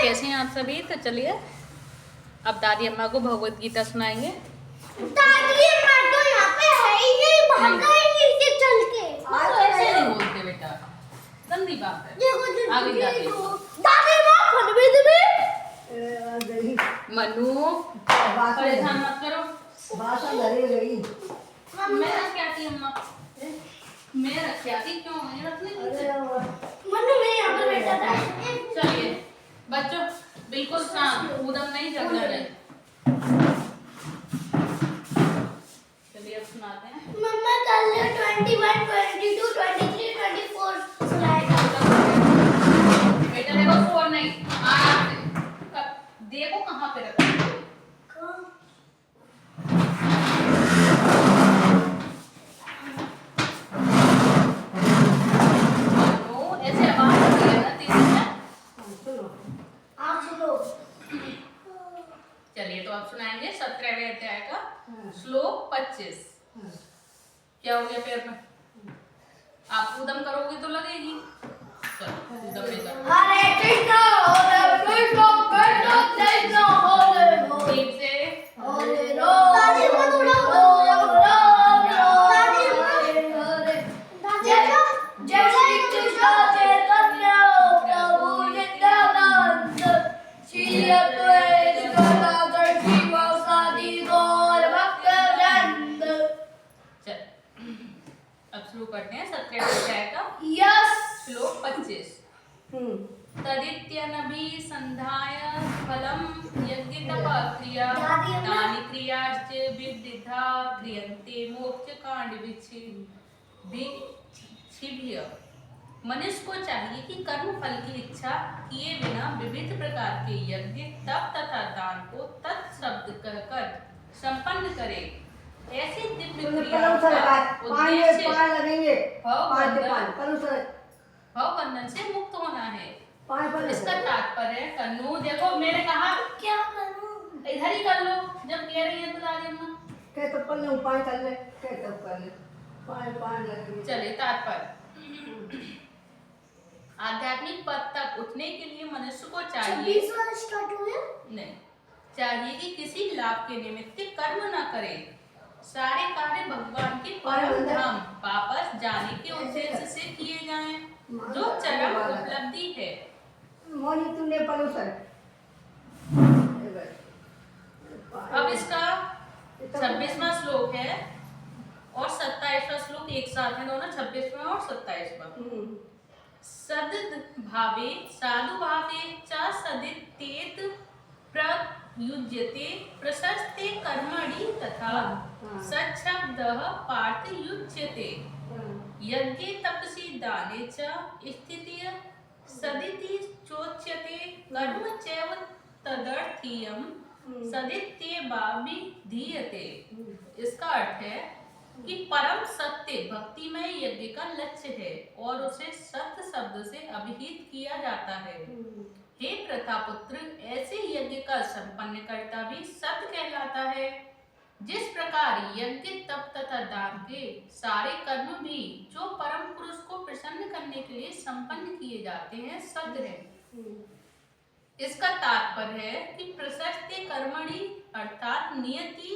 कैसे हैं आप सभी। तो चलिए अब दादी अम्मा को भगवत गीता सुनाएंगे। दादी अम्मा तो यहाँ पे है ही नहीं, भाग गई नीचे चल के। ऐसे नहीं बोलते बेटा, गंदी बात है। आ गई दादी। दादी अम्मा फट भी दे मनु परेशान मत करो। मैं रख क्या थी अम्मा, मैं रख क्या थी, क्यों ये रखने की? मनु मैं यहाँ पर बैठा था। चलिए बच्चों बिल्कुल शांत, उदम नहीं झगड़ा नहीं। चलिए अब सुनाते हैं। मम्मा कल 21, 22, 23, 24 सुनाएगा। बेटा देखो फोन नहीं देखो कहाँ पे रखा है। ऐसे आवाज होती है ना तेज में। आप सुनो। चलिए तो आप सुनाएंगे 17वें अध्याय का श्लोक 25। क्या हो गया पैर में? आप उदम करोगे तो लगेगी। चलो उदम नहीं करो। हरे कृष्णा हरे कृष्णा कृष्णा कृष्णा हरे हरे। ठीक से हरे राम दादी अम्मा तो राम राम राम दादी अम्मा हरे जय श्री कृष्ण चैतन्य प्रभु नित्यानंद श्री अद्वैत गदाधर श्रीवासादि गौर भक्तवृंद। चल अब शुरू करते हैं 17वें अध्याय का यस श्लोक 25। तदित्यनभिसन्धाय फलं यज्ञतपक्रिया तानि क्रियाश्च विविधा क्रियन्ते मोक्षकाण्डविच्छिभ्य। मनुष्य को चाहिए कि कर्म फल की इच्छा किए बिना विविध प्रकार के यज्ञ तप तथा दान को तत्शब्द कहकर संपन्न करे। ऐसी दिव्य क्रियाओं का उद्देश्य भव बंधन से मुक्त होना है। इसका तात्पर्य कन्नू देखो मैंने कहा क्या करूं? इधर ही कर लो जब कह रही है तो दादी अम्मा। चलिए तात्पर्य आध्यात्मिक पद तक उठने के लिए मनुष्य को चाहिए 26 वाला स्टार्ट हो गया? नहीं चाहिए कि किसी लाभ के निमित्त कर्म न करे। सारे कार्य भगवान के परम धाम वापस जाने के उद्देश्य से किए जाएं, जो चरम उपलब्धि है। अब इसका 26वां श्लोक है और 27वां श्लोक एक साथ है, दोनों 26वां और 27वां। सद्भावे साधुभावे च सदित्येत प्रयुज्यते प्रशस्ते कर्मणि तथा सच्छब्दः पार्थयुज्यते। यज्ञे तपसि दाने च स्थितिः सदिति चोच्यते कर्म चैव तदर्थीयं सदित्येवाभिधीयते। इसका अर्थ है कि परम सत्य भक्तिमय यज्ञ का लक्ष्य है और उसे सत्य शब्द से अभिहित किया जाता है। हे प्रतापुत्र ऐसे यज्ञ का संपन्न करता भी सत्य कहलाता है। जिस प्रकार यज्ञ तप तथा दान के सारे कर्म भी जो परम पुरुष को प्रसन्न करने के लिए संपन्न किए जाते हैं सत्य है। इसका तात्पर्य है कि प्रशस्ते कर्मणि अर्थात नियति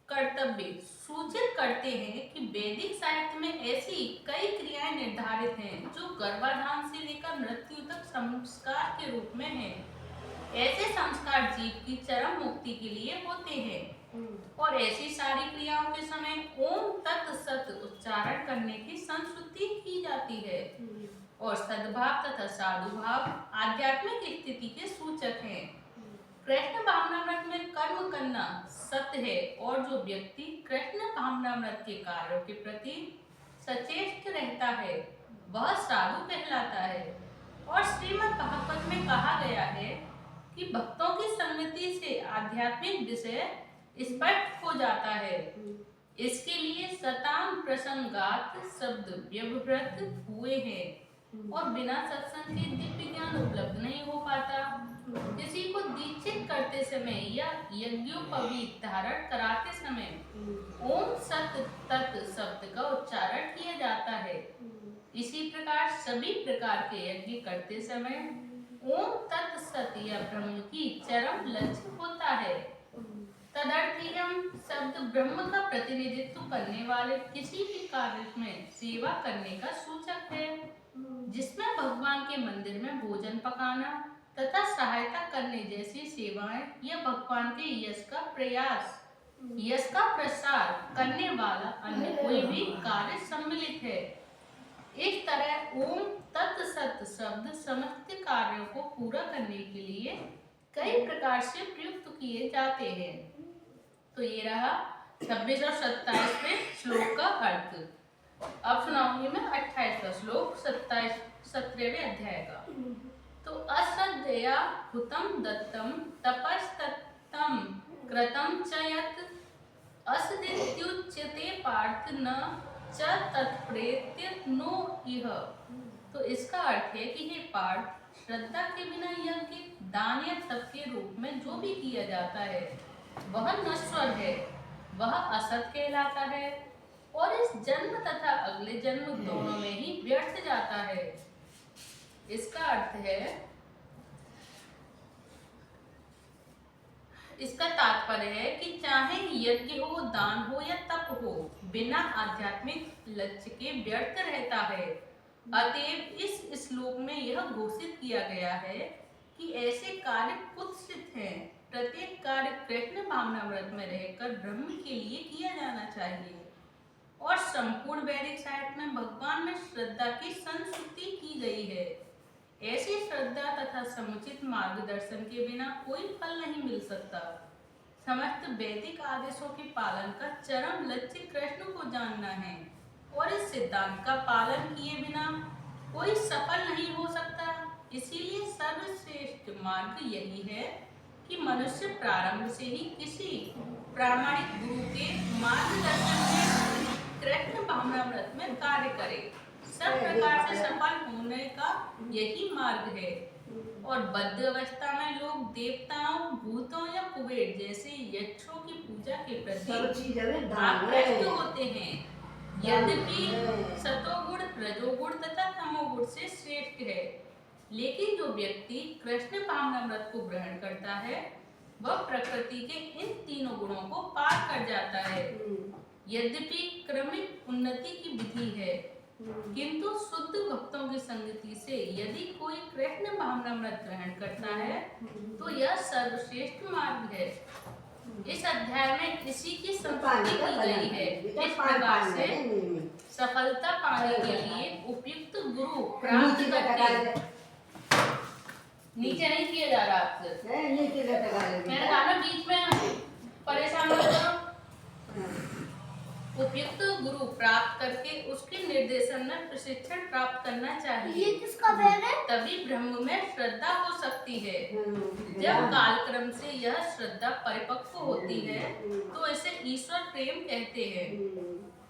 कर्तव्य सूचित करते हैं कि वैदिक साहित्य में ऐसी कई क्रियाएं निर्धारित हैं जो गर्भाधान से लेकर मृत्यु तक संस्कार के रूप में हैं। ऐसे संस्कार जीव की चरम मुक्ति के लिए होते हैं और ऐसी सारी क्रियाओं के समय ओम तत् सत उच्चारण करने की संस्कृति की जाती है। और सद्भाव तथा साधुभाव आध्यात्मिक स्थिति के सूचक हैं। कृष्ण भावनामृत में कर्म करना सत्य है और जो व्यक्ति कृष्ण भावनामृत के कार्यों के प्रति सचेत रहता है वह साधु कहलाता है। और श्रीमद् भागवत में कहा गया है कि भक्तों की संगति से आध्यात्मिक विषय स्पष्ट हो जाता है। इसके लिए सताम प्रसंगात शब्द व्यवहृत हुए हैं और बिना सत्संग के दिव्य ज्ञान उपलब्ध नहीं हो पाता। किसी को दीक्षित करते समय या यज्ञोपवीत धारण कराते समय ओम सत तत् शब्द का उच्चारण किया जाता है। इसी प्रकार सभी प्रकार के यज्ञ करते समय ओम तत्सत यह ब्रह्म की चरम लक्ष्य होता है। तदर्थीयम शब्द ब्रह्म का प्रतिनिधित्व करने वाले किसी भी कार्य में सेवा करने का सूचक है, जिसमें भगवान के मंदिर में भोजन पकाना तथा सहायता करने जैसी सेवाएं या भगवान के यश का प्रयास, यश का प्रसार करने वाला अन्य कोई भी कार्य सम्मिलित है। इस तरह ओम तत्सत शब्द समस्त कार्यों को पूरा करने के लिए कई प्रकार से प्रयुक्त किए जाते हैं। तो ये रहा 26 और 27वें श्लोक का अर्थ। अब सुनाऊंगी मैं 28वां श्लोक 17वें अध्याय का। तो अश्रद्धया हुतम दत्तम तपस्तम कृतम च यत् असदित्युच्यते पार्थ न च तत्प्रेत्य नो इह। तो इसका अर्थ है कि हे पार्थ, श्रद्धा के बिना यज्ञ, दान या तप के रूप में जो भी किया जाता है वह नश्वर है, वह असत कहलाता है और इस जन्म तथा अगले जन्म दोनों में ही व्यर्थ जाता है। इसका अर्थ है, इसका तात्पर्य है कि चाहे यज्ञ हो, दान हो या तप हो, बिना आध्यात्मिक लक्ष्य के व्यर्थ रहता है। अतएव इस श्लोक में यह घोषित किया गया है कि ऐसे कार्य कुत्सित हैं। प्रत्येक कार्य कृष्ण भावनामृत में रहकर ब्रह्म के लिए किया जाना चाहिए और संपूर्ण वैदिक साहित्य में भगवान में श्रद्धा की संस्तुति की गई है। ऐसी श्रद्धा तथा समुचित मार्गदर्शन के बिना कोई फल नहीं मिल सकता। समस्त वैदिक आदेशों के पालन का चरम लक्ष्य कृष्ण को जानना है और इस सिद्धांत का पालन किए बिना कोई सफल नहीं हो सकता। इसीलिए सर्वश्रेष्ठ मार्ग यही है कि मनुष्य प्रारंभ से ही किसी प्रामाणिक गुरु के मार्गदर्शन में कृष्ण भावनामृत में कार्य करे। सब प्रकार से सफल होने का यही मार्ग है और बद्ध अवस्था में लोग देवताओं, भूतों या कुबेर जैसे यक्षों की पूजा के प्रति आकृष्ट होते हैं। यद्यपि सतोगुण, रजोगुण तथा तमोगुण से श्रेष्ठ है, लेकिन जो व्यक्ति कृष्ण भावनामृत को ग्रहण करता है वह प्रकृति के इन तीनों गुणों को पार कर जाता है। यद्यपि क्रमिक उन्नति की विधि है, किंतु शुद्ध भक्तों की संगति से यदि कोई कृष्ण भावनामृत ग्रहण करता है तो यह सर्वश्रेष्ठ मार्ग है। इस अध्याय में इसी की संस्तुति की गई है। इस प्रकार से सफलता पाने के लिए उपयुक्त गुरु प्राप्त करके, नीचे नहीं किया जा रहा आपसे, मैंने कहा ना बीच में परेशान मत करो। उपयुक्त गुरु प्राप्त करके उसके निर्देशन में प्रशिक्षण प्राप्त करना चाहिए। ये किसका बैग है? तभी ब्रह्म में श्रद्धा हो सकती है। जब कालक्रम से यह श्रद्धा परिपक्व होती है तो इसे ईश्वर प्रेम कहते हैं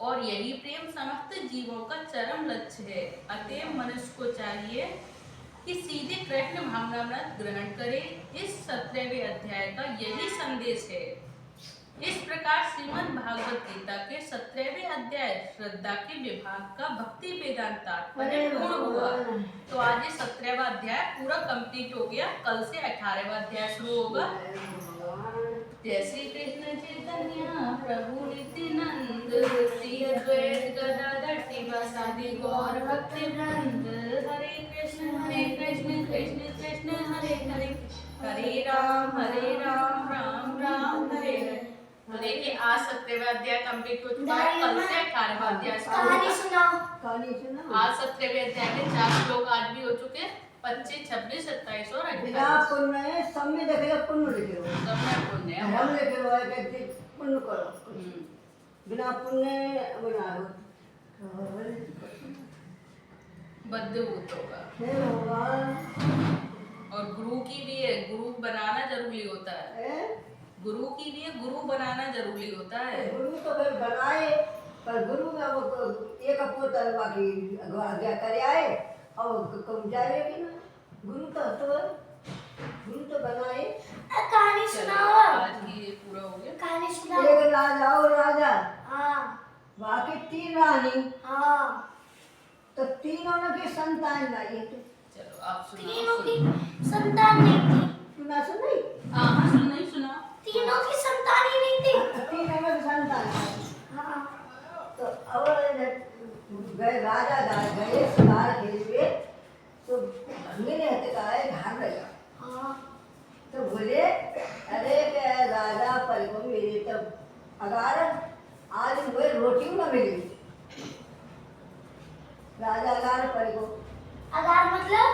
और यही प्रेम समस्त जीवों का चरम लक्ष्य है। अतएव मनुष्य को चाहिए कि सीधे कृष्ण भावनामृत ग्रहण करे। इस 17वें अध्याय का यही संदेश है। इस प्रकार श्रीमद् भागवत गीता के 17वें अध्याय श्रद्धा के विभाग का भक्ति वेदांत तात्पर्य पूर्ण हुआ। तो आज ये 17वां अध्याय पूरा कंप्लीट हो गया। कल से 18वां अध्याय शुरू होगा। जय श्री कृष्ण चैतन्य प्रभु नित्यानंद, श्री अद्वैत गदाधर शिवासादि गौर भक्ति वृंद। हरे कृष्ण कृष्ण कृष्ण हरे हरे, हरे राम राम राम हरे हरे। तो देखिए आज 17वां अध्याय कंप्लीट हो चुका है। कल से 18वां अध्याय कहानी सुनाओ। आज 17वें अध्याय के 4 श्लोक आज भी हो चुके, 25, 26, 27 और 28। बिना पुण्य सब में देखेगा, पुण्य लिखे हो, सब में पुण्य है, हम लिखे हो है कि पुण्य करो। बिना पुण्य बना हो बद्धभूत होगा। हे भगवान, और गुरु की भी है, गुरु बनाना जरूरी होता है। गुरु की भी है, गुरु बनाना जरूरी होता है। गुरु तो फिर बनाए, पर गुरु का वो एक पोता बाकी आज्ञा करे आए और कम जाए कि ना। गुरु तो बनाए। कहानी सुनाओ। आज की ये पूरा हो गया। कहानी सुनाओ। एक राजा और राजा, हाँ बाकी 3 रानी, हाँ। तो तीनों ने की संतान लाई। चलो आप सुनाओ। तीनों की संतान नहीं थी। सुना सुनी हाँ सुन नहीं सुना। तीनों की संतान ही नहीं थी। तीनों में संतान है। हाँ तो अब गए राजा गए शिकार के लिए, तो भंगे ने हते कहा है घर गया। हाँ तो बोले अरे क्या राजा पर को मेरे तब अगर आज मुझे रोटी न मिली, राजा अगर पर को अगार मतलब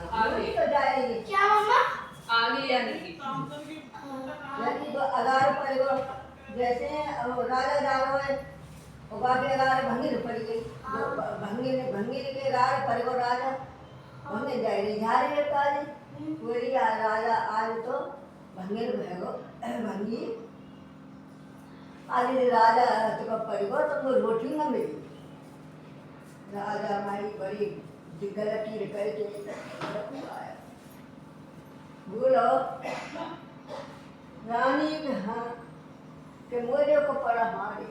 रोटी तो जाएगी, क्या मम्मा? आगे या नहीं? यदि तो अगर पर को जैसे अब राजा जा रहा है, वो बाकी अगर भंगी ने पड़ गई, भंगी ने के अगर पर को राजा भंगे जा रही काज बोली राजा आज तो भंगे भैगो भंगी आज राजा तो पड़ेगा तो वो रोटी न मिली। राजा माई बड़ी गलती करके आया, बोलो रानी के हाँ के मोरे को पड़ा मारे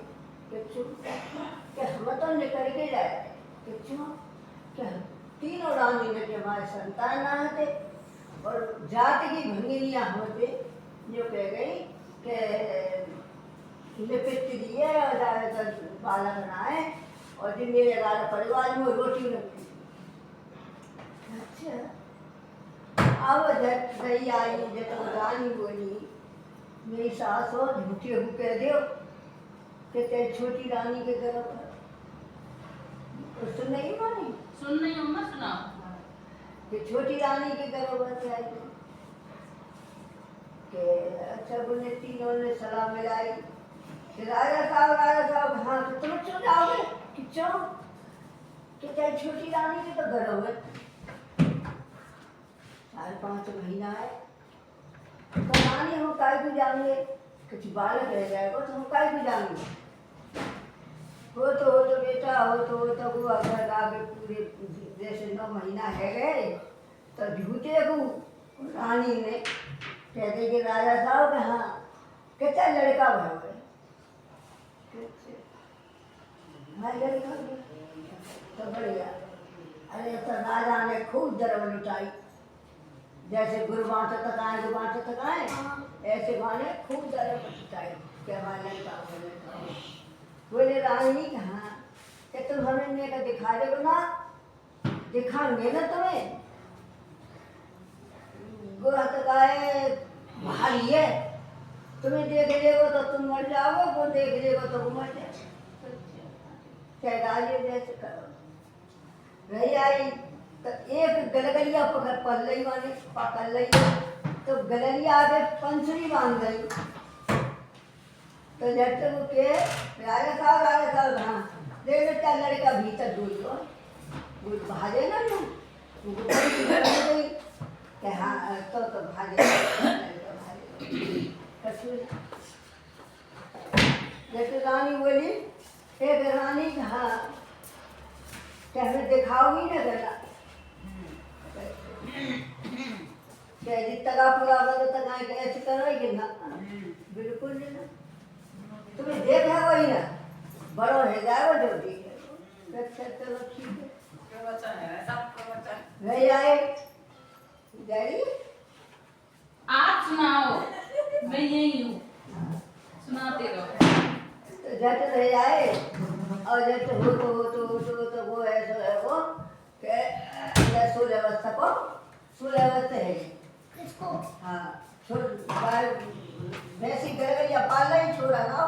के चुप के हम तो निकल के जाए के चुप के तीनों रानी ने के हमारे संतान ना होते और जाति की भंगिनियाँ होते जो कह गई के लिपित दिए और ज़्यादातर बाला बनाए और जो मेरे वाला परिवार में रोटी न मिली। अच्छा अब जब गई आई जब रानी बोली मेरी सास हो झूठी हो कह दो कि तेरी छोटी रानी के घर पर तो सुन नहीं मानी सुन नहीं अम्मा सुनाओ। कि छोटी रानी के घर पर से आई कि अच्छा बोले तीनों ने सलाह मिलाई कि राजा साहब हाँ तो तुम क्यों जाओगे कि क्यों कि तेरी छोटी रानी के तो घर में 4-5 महीना है तो रानी हम काय भी जाएंगे, कुछ बालक रह जाएगा तो हम काय भी जाएंगे। हो तो बेटा हो तो वो अगर आगे पूरे जैसे 9 महीना है गए तो झूठे को रानी ने कहते कि राजा साहब हाँ कितना लड़का भाई लड़का तो बढ़िया। अरे तो राजा ने खूब दरब लुटाई, जैसे गुरु बांटो तक आए ऐसे माने खूब दरब लुटाई कि हमारे लड़का बोले रानी कहाँ कि तुम हमें ने का दिखा दे ना, दिखाएंगे ना तुम्हें गुरु गाय भारी है, तुम्हें देख लेगो तो तुम मर जाओगे, वो देख लेगो तो वो मर जाए। चाहे राजे जैसे करो रही आई तो एक गलगलिया पकड़ लई माने पकड़ लई तो गलगलिया आगे पंसुरी बांध गई तो जब तक के राजा साहब हाँ देख बेटा लड़का भीतर दूर भागे ना गई कि हाँ तो भागे जैसे रानी बोली एक रानी हाँ क्या हमें दिखाओगी ना गला क्या जितना पूरा बदल तक आए ऐसे करोगे ना बिल्कुल नहीं ना, तुम्हें देखा वही ना बड़ो है जाए वो जो देखे चलो ठीक है नहीं आए डैडी आप सुनाओ मैं यही हूँ सुनाते रहो। तो जट रह जाए और जट हो तो वो ऐसा है वो कि सुव्यवस्था को सुव्यवस्था है किसको? हाँ छोड़ वैसी गलगलिया पाल ही छोड़ा ना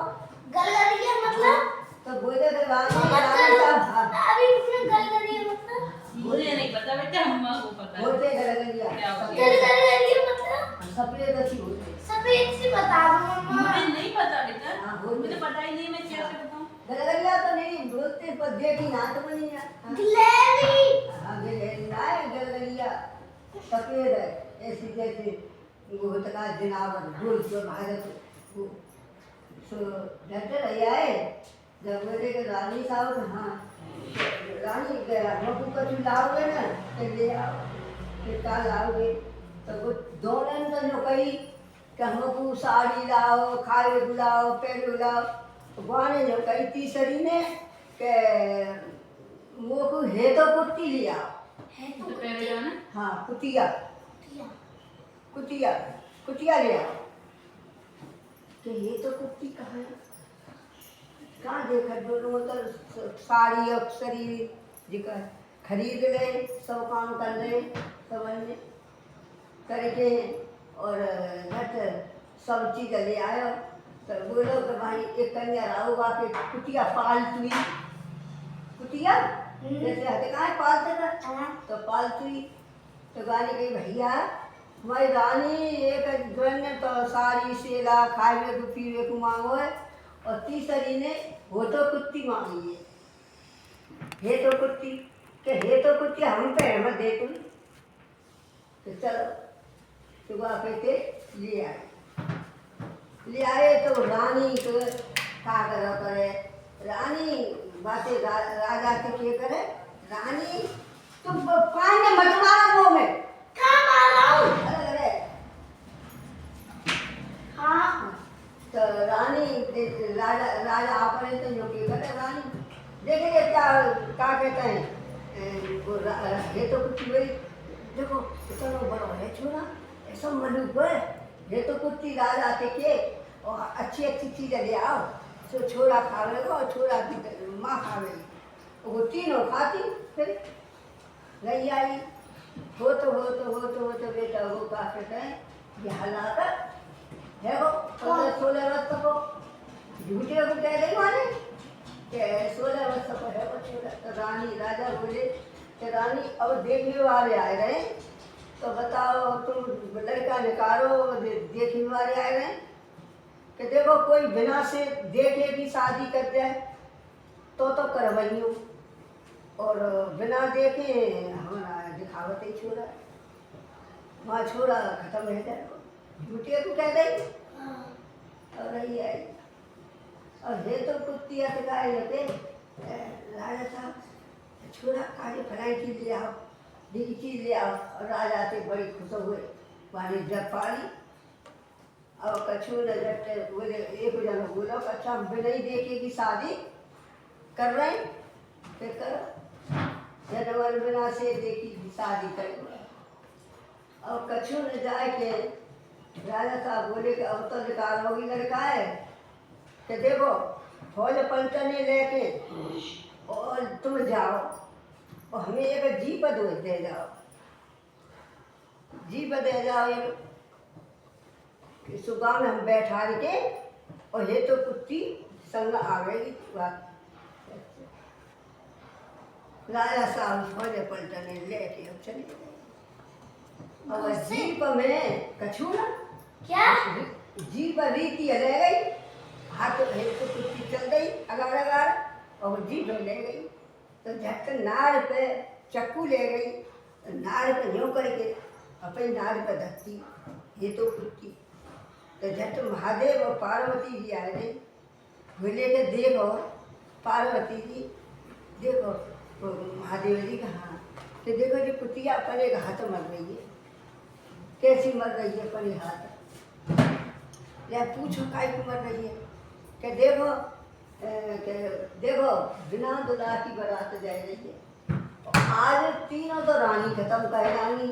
गलगलिया मतलब? तो बोले थे अभी उसने गलगलिया मतलब? मुझे नहीं पता बेटा, अम्मा को पता है। होते गलगलिया क्या होती है? गलगलिया मतलब? सफेद अच्छी होती सफेद सी बता दो मम्मा। मुझे नहीं पता बेटा, हाँ, होती। मुझे पता ही नहीं, मैं कैसे बताऊं? गलगलिया तो नहीं बोलते पर देखी ना तो बनी गिलहरी। हाँ गलगलिया है गलगलिया सफेद है ऐसी जैसे वो होता है जनावर गोल जो भारत को सो डॉक्टर भैया है जब बोले कि रानी साहब हाँ रानी मकू का चूल्हा लाओगे ना तो ले आओ फिर का लाओगे तो वो दोनों तो जो कही कि हमको साड़ी लाओ खाए बुलाओ पहले लाओ गाने जो कही तीसरी ने कि वो को है तो कुत्ती ले आओ है तो दोपहर जाना हाँ कुटिया कुतिया। कुटिया कुटिया ले आओ। कि ये तो कुट्टी कहाँ है? कहाँ देखा दोनों तो साड़ी अक्सरी जिका खरीद ले, सब काम कर ले, सब अन्य करके और घट सब चीज ले आयो। तो बोलो कि भाई एक कन्या राहुआ के कुटिया पालतुई कुटिया जैसे हते कहाँ पालते था हाँ। तो पालतुई। तो गाने कही भैया हमारी रानी एक दुल्हन तो सारी सेला खाए को पीवे को मांगो है और तीसरी ने वो तो कुत्ती मांगी है। हे तो कुत्ती के हे तो कुत्ती हम पे मत दे तुम। तो चलो सुबह कहते ले आए तो रानी को क्या करो करे। रानी बातें राजा के क्या करे। रानी तुम पानी मत मारो मुंह में। कहाँ मारो? अरे अरे हाँ। तो रानी राजा राजा आपने तो जो क्या करे। रानी देखिए क्या कहते हैं वो ये तो कुछ वही देखो इतना बड़ा है छोरा ऐसा मलूक है। ये तो कुत्ती राजा के और अच्छी अच्छी चीजें ले आओ तो छोरा खावेगा और छोरा की माँ खावेगी। वो तीनों खाती फिर नहीं आई। हो तो बेटा वो क्या कहते हैं ये हलाकर देखो 15-16 वर्ष को झूठे को कह रही माने कि 16 वर्ष को है वो छोरा। तो रानी राजा बोले कि रानी अब देखने वाले आए रहे तो बताओ तुम लड़का निकालो देखने वाले आए रहे कि देखो कोई बिना से देखे भी शादी कर जाए तो करवाइयो और बिना देखे हमारा दिखावत ही छोड़ा वहाँ छोड़ा खत्म है जाए झूठे को कह रही और रही आई। और ये तो कुत्ती अटकाए होते राजा साहब छोड़ा काली फलाई चीज ले आओ ढीकी चीज ले आओ। और राजा से बड़ी खुश हुए पानी जब पानी और कछू न जटे बोले एक जन बोलो अच्छा हम बिना ही देखे की शादी कर रहे हैं फिर करो जनवर बिना से देखी की शादी करें। और कछू न जाए के राजा साहब बोले कि अब तो निकाल होगी लड़का है कि देखो फौज पंचने लेके और तुम जाओ और हमें एक जीप दे जाओ जीप दे जाओ एक सुबह में हम बैठा के और ये तो कुत्ती संग आ गई। राजा साहब फौज पलटने लेके अब चले गए। और जीप में कछू ना क्या? जीप रीति ले गई हाथ तो कुत्ती चल गई अगार अगार और जीप ले गई। तो झट नार पे चक्कू ले गई नार पे यूँ करके अपनी नार पे धरती ये तो कुत्ती। तो झट महादेव और पार्वती जी आए थे बोले के देखो पार्वती जी देखो तो महादेव जी कहाँ कि देखो जी कुतिया अपने हाथ मर रही है कैसी मर रही है अपने हाथ या पूछो काय को मर रही है कि देखो बिना दुल्हा की बारात जा रही है। आज तीनों तो रानी खत्म कर रानी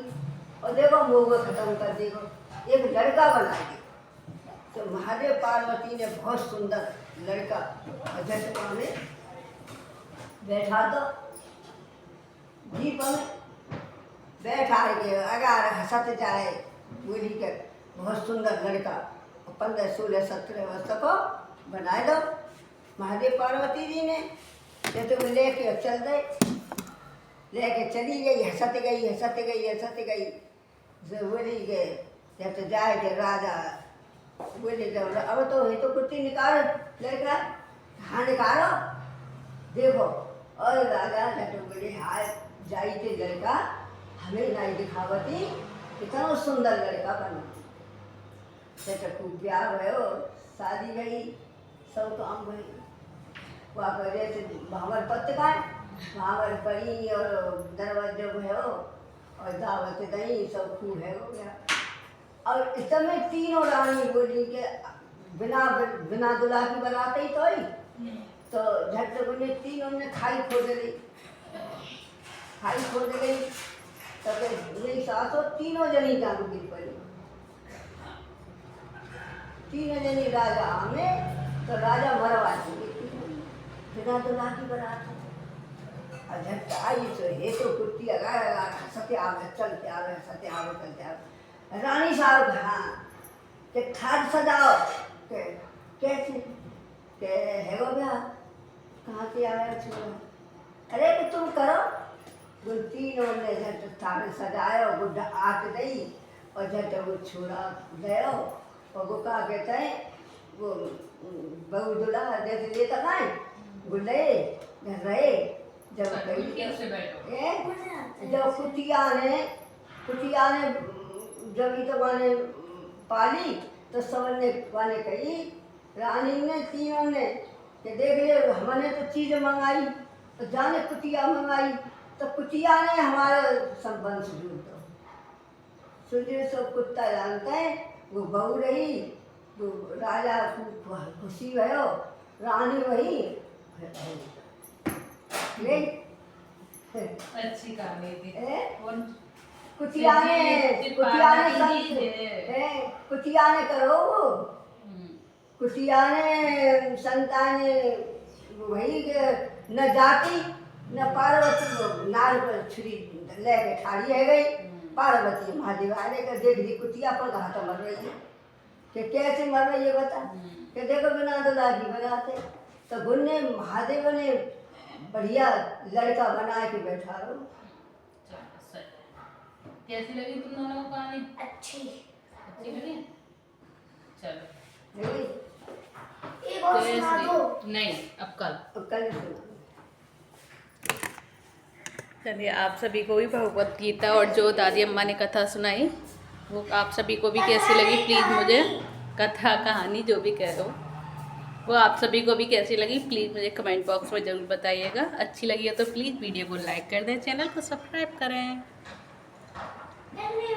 और देखो मोग खत्म कर देखो एक लड़का बना दिया। तो महादेव पार्वती ने बहुत सुंदर लड़का झटका में बैठा दो जीप में बैठा के अगार हंसत जाए बोली के बहुत सुंदर लड़का 15, 16, 17 वर्ष को बनाए दो। महादेव पार्वती जी ने तो लेके चल गए लेके चली गई हंसत गई बोली गए जब तो जाए के राजा बोले जब अब तो ये तो कुत्ती निकालो लड़का हाँ निकालो देखो। और राजा तो बोले हाँ जाई थे लड़का हमें नहीं दिखावती इतना सुंदर लड़का बना तो खूब ब्याह भयो शादी गई सब काम गई वहाँ पर जैसे भावर पत्त का भावर पड़ी और दरवाजे भयो और दावत दही सब खूब है हो गया। और इस समय तीनों रानी बोली के बिना दुल्हा की बारात ही तो झट बोले तीनों ने खाई खोद ली तब मेरी सास और तीनों जनी जान गिर पड़ी। तीनों जनी राजा हमें तो राजा मरवा देंगे बिना तो लाठी बनाते। और झट आई तो ये तो कुत्ती लगा सत्य आवे चलते आवे सत्य आवे चलते आवे। रानी साहब हाँ के खाट सजाओ के कैसे के है वो भैया कहाँ से आया छोरा। अरे कि तुम करो वो तीनों ने झट थाने सजायो गुड्डा आट गई और झट वो छोरा गयो और वो कहा कहते हैं वो बहू दूल्हा जैसे ये तक आए गुल्ले रहे जब जब कुटिया ने जब इतवाने पाली तो सबने वाने कही रानी ने तीनों ने कि देख ले हमने तो चीज़ मंगाई तो जाने कुटिया मंगाई तो कुटिया ने हमारे संबंध से जुड़ दो सुनिए सब कुत्ता जानते हैं वो बहू रही वो राजा खुशी भयो रानी वही अच्छी कहानी थी। कुटिया ने करो कुटिया ने संतान वही न जाति न पार्वती नाल पर छुरी लेके ठाड़ी है गई पार्वती महादेव आने का देख ली कुटिया पर कहा तो मर रही है कि कैसे मर रही है बता कि देखो बिना तो लागी बनाते तो गुन्ने महादेव ने बढ़िया लड़का बना के बैठा रहो। कैसी लगी तुम दोनों को कहानी? अच्छी लगी? चलो एक और सुना दो। नहीं अब कल सुना। चलिए आप सभी को भी भगवत गीता और जो दादी अम्मा ने कथा सुनाई वो आप सभी को भी कैसी लगी प्लीज़ मुझे कथा कहानी जो भी कह दो वो आप सभी को भी कैसी लगी प्लीज़ मुझे कमेंट बॉक्स में ज़रूर बताइएगा। अच्छी लगी हो तो प्लीज़ वीडियो को लाइक कर दें चैनल को सब्सक्राइब करें।